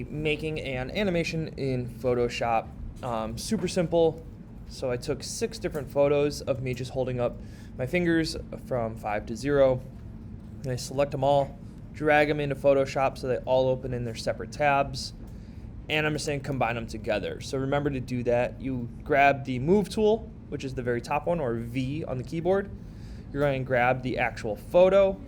making an animation in Photoshop. Super simple. So I took 6 different photos of me just holding up my fingers from 5 to 0. And I select them all, drag them into Photoshop so they all open in their separate tabs. And I'm just going to combine them together. So remember to do that. You grab the Move tool, which is the very top one, or V on the keyboard. You're going to grab the actual photo,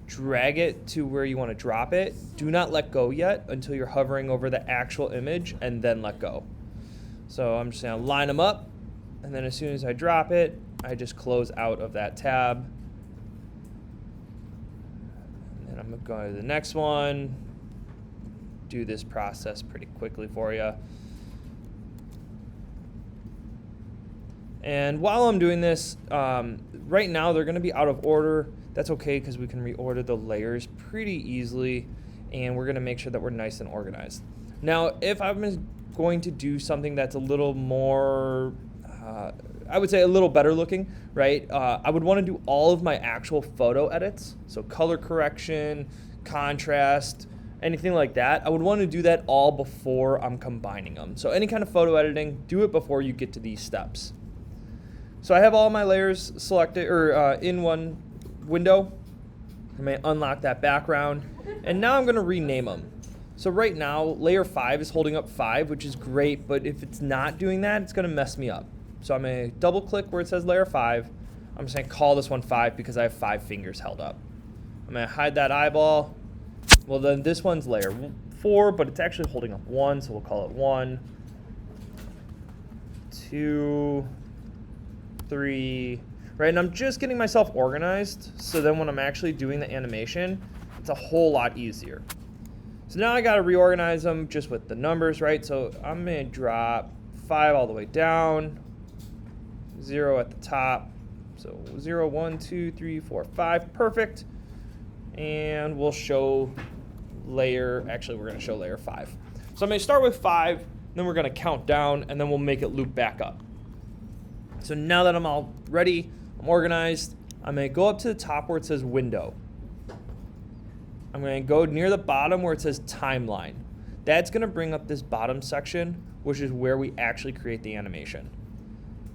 drag it to where you want to drop it. Do not let go yet until you're hovering over the actual image, and then let go. So I'm just going to line them up, and then as soon as I drop it, I just close out of that tab. And I'm going to go to the next one. Do this process pretty quickly for you. And while I'm doing this, right now they're going to be out of order. That's okay because we can reorder the layers pretty easily, and we're going to make sure that we're nice and organized. Now, if I'm going to do something that's a little more, I would say a little better looking, right? I would want to do all of my actual photo edits, so color correction, contrast, anything like that. I would want to do that all before I'm combining them. So any kind of photo editing, do it before you get to these steps. So I have all my layers selected or in one window. I'm going to unlock that background, and now I'm going to rename them. So right now, layer 5 is holding up 5, which is great, but if it's not doing that, it's going to mess me up. So I'm going to double click where it says layer 5. I'm just going to call this one 5 because I have 5 fingers held up. I'm going to hide that eyeball. Well, then this one's layer 4, but it's actually holding up 1, so we'll call it 1, 2, 3, right? And I'm just getting myself organized, so then when I'm actually doing the animation, it's a whole lot easier. So now I got to reorganize them just with the numbers, right? So I'm going to drop 5 all the way down, 0 at the top. So 0, 1, 2, 3, 4, 5, perfect. And we'll show we're going to show layer 5. So I'm going to start with 5, then we're going to count down, and then we'll make it loop back up. So now that I'm all ready, I'm organized, I'm going to go up to the top where it says window. I'm going to go near the bottom where it says timeline. That's going to bring up this bottom section, which is where we actually create the animation.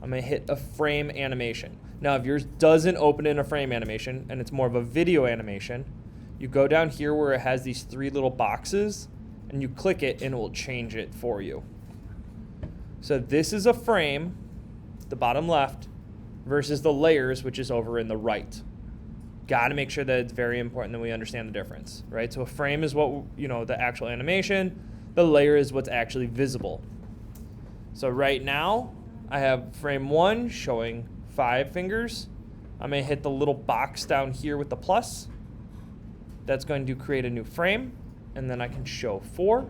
I'm going to hit a frame animation. Now, if yours doesn't open in a frame animation and it's more of a video animation, you go down here where it has these 3 little boxes and you click it and it will change it for you. So this is a frame, the bottom left, versus the layers, which is over in the right. Got to make sure that it's very important that we understand the difference, right? So a frame is what, the actual animation. The layer is what's actually visible. So right now, I have frame 1 showing 5 fingers. I'm going to hit the little box down here with the plus. That's going to create a new frame, and then I can show 4.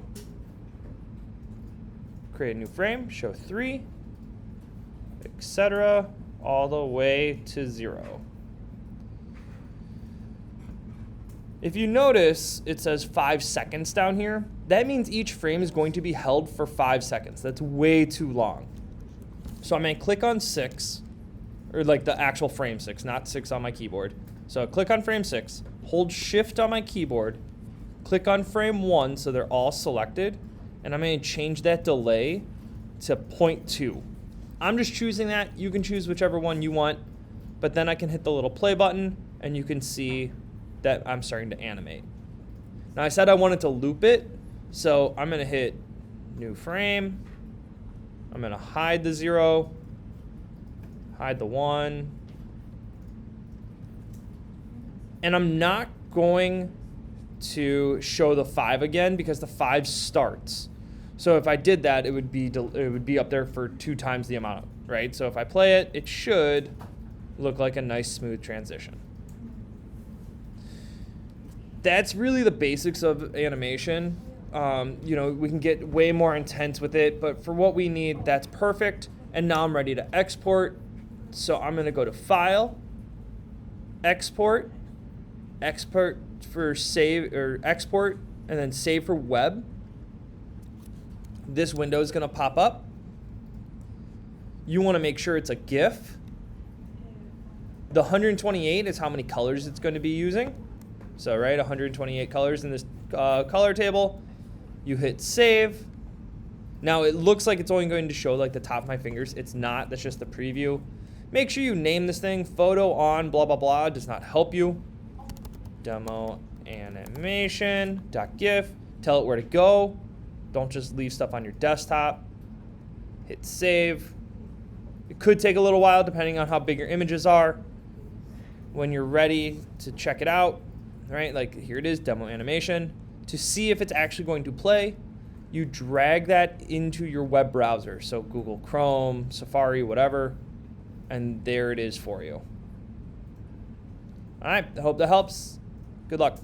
Create a new frame, show 3, etc., all the way to 0. If you notice, it says 5 seconds down here. That means each frame is going to be held for 5 seconds. That's way too long. So I'm going to click on 6, or like the actual frame 6, not 6 on my keyboard. So click on frame 6, hold shift on my keyboard, click on frame 1 so they're all selected, and I'm going to change that delay to 0.2. I'm just choosing that. You can choose whichever one you want, but then I can hit the little play button and you can see that I'm starting to animate. Now I said I wanted to loop it, so I'm going to hit new frame. I'm going to hide the 0, hide the 1, and I'm not going to show the 5 again because the 5 starts. So if I did that, it would be up there for 2 times the amount, right? So if I play it, it should look like a nice smooth transition. That's really the basics of animation. We can get way more intense with it, but for what we need, that's perfect. And now I'm ready to export. So I'm going to go to File, Export, Export for save, or Export, and then Save for Web. This window is going to pop up. You want to make sure it's a GIF. The 128 is how many colors it's going to be using. So, right, 128 colors in this color table. You hit save. Now it looks like it's only going to show like the top of my fingers. It's not. That's just the preview. Make sure you name this thing. Photo on blah blah blah does not help you. Demo animation.gif. Tell it where to go. Don't just leave stuff on your desktop. Hit save. It could take a little while depending on how big your images are. When you're ready to check it out, right? Like here it is, demo animation. To see if it's actually going to play, you drag that into your web browser. So Google Chrome, Safari, whatever, and there it is for you. All right, I hope that helps. Good luck.